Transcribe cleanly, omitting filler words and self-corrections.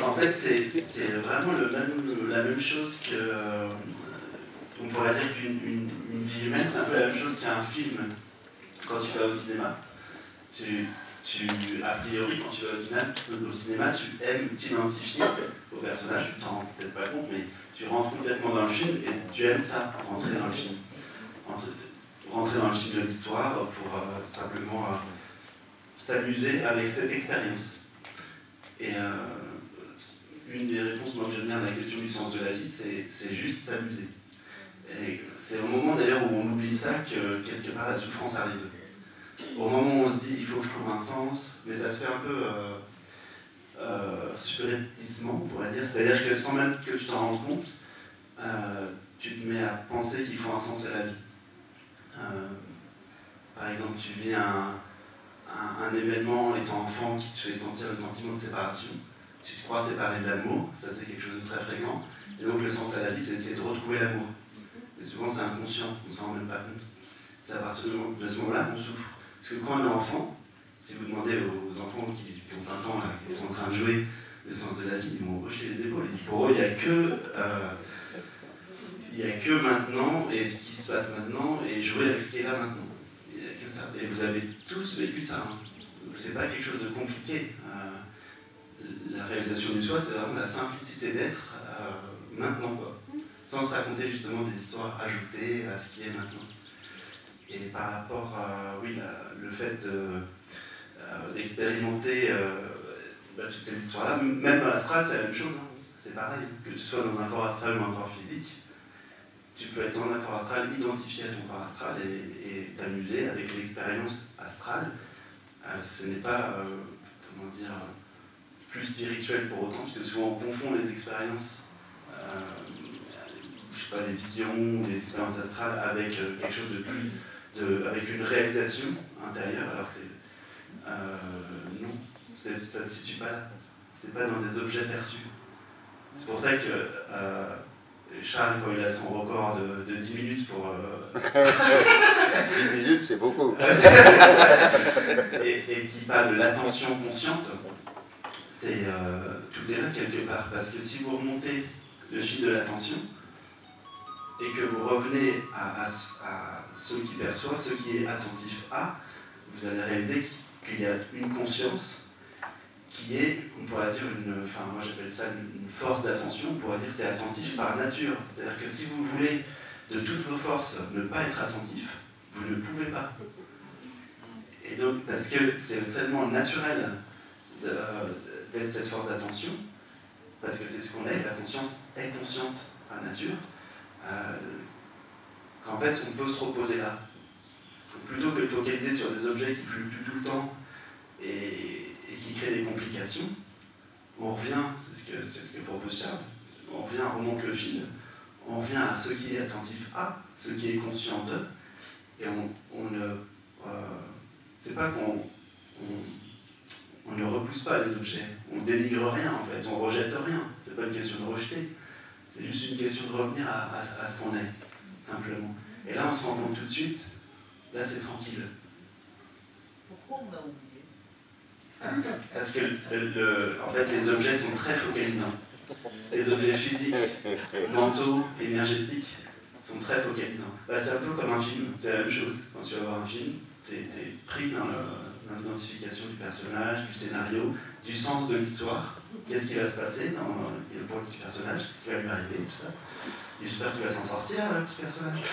En fait, c'est vraiment la même chose que... on pourrait dire qu'une vie humaine, c'est un peu la même chose qu'un film quand tu vas au cinéma. A priori, quand tu vas au cinéma, tu aimes t'identifier au personnage, tu t'en rends peut-être pas compte, mais tu rentres complètement dans le film et tu aimes ça, rentrer dans le film. Rentrer dans le film de l'histoire pour simplement s'amuser avec cette expérience. Et une des réponses moi, que j'aime bien à la question du sens de la vie, c'est juste s'amuser. Et c'est au moment d'ailleurs où on oublie ça que quelque part la souffrance arrive. Au moment où on se dit il faut que je trouve un sens, mais ça se fait un peu subrepticement, on pourrait dire, c'est-à-dire que sans même que tu t'en rendes compte, tu te mets à penser qu'il faut un sens à la vie. Par exemple, tu vis un événement étant enfant qui te fait sentir le sentiment de séparation, tu te crois séparé de l'amour, ça c'est quelque chose de très fréquent, et donc le sens à la vie c'est essayer de retrouver l'amour. Et souvent c'est inconscient, on ne s'en rend même pas compte. C'est à partir de ce moment-là qu'on souffre. Parce que quand on est enfant, si vous demandez aux enfants qui ont 5 ans, là, qui sont en train de jouer le sens de la vie, ils vont hocher les épaules. Pour eux, il n'y a que maintenant, et ce qui se passe maintenant, et jouer avec ce qui est là maintenant. Il n'y a que ça. Et vous avez tous vécu ça. Hein. C'est pas quelque chose de compliqué. La réalisation du soi, c'est vraiment la simplicité d'être maintenant, quoi. Sans se raconter justement des histoires ajoutées à ce qui est maintenant. Et par rapport à le fait d'expérimenter toutes ces histoires-là, même dans l'astral, c'est la même chose. Hein. C'est pareil, que tu sois dans un corps astral ou un corps physique, tu peux être dans un corps astral, identifié à ton corps astral et t'amuser avec l'expérience astrale. Ce n'est pas, comment dire, plus spirituel pour autant, parce que souvent on confond les expériences, je sais pas, les visions, les expériences astrales avec quelque chose de plus... avec une réalisation intérieure, alors non, ça ne se situe pas là. C'est pas dans des objets perçus. C'est pour ça que Charles, quand il a son record de 10 minutes pour... 10 minutes, c'est beaucoup. et qui parle de l'attention consciente, c'est tout est là quelque part. Parce que si vous remontez le fil de l'attention, et que vous revenez à ce qui perçoit, ce qui est attentif à, vous allez réaliser qu'il y a une conscience qui est, on pourrait dire, moi j'appelle ça une force d'attention, on pourrait dire c'est attentif par nature. C'est-à-dire que si vous voulez de toutes vos forces ne pas être attentif, vous ne pouvez pas. Et donc, parce que c'est tellement naturel d'être cette force d'attention, parce que c'est ce qu'on est, la conscience est consciente par nature, qu'en fait on peut se reposer là. Donc, plutôt que de focaliser sur des objets qui fluctuent tout le temps et qui créent des complications, on revient, c'est ce que propose Charles, on remonte le fil, on revient à ce qui est attentif à, ce qui est conscient de, et c'est pas qu'on ne repousse pas les objets, on dénigre rien en fait, on rejette rien, c'est pas une question de rejeter. C'est juste une question de revenir à ce qu'on est, simplement. Et là, on se rend compte tout de suite, là, c'est tranquille. Pourquoi on a oublié? Parce que, en fait, les objets sont très focalisants. Les objets physiques, mentaux, énergétiques sont très focalisants. C'est un peu comme un film, c'est la même chose. Quand tu vas voir un film, tu es pris dans l'identification du personnage, du scénario, du sens de l'histoire. Qu'est-ce qui va se passer pour le petit personnage? Qu'est-ce qui va lui arriver, tout ça? Et j'espère qu'il va s'en sortir, le petit personnage.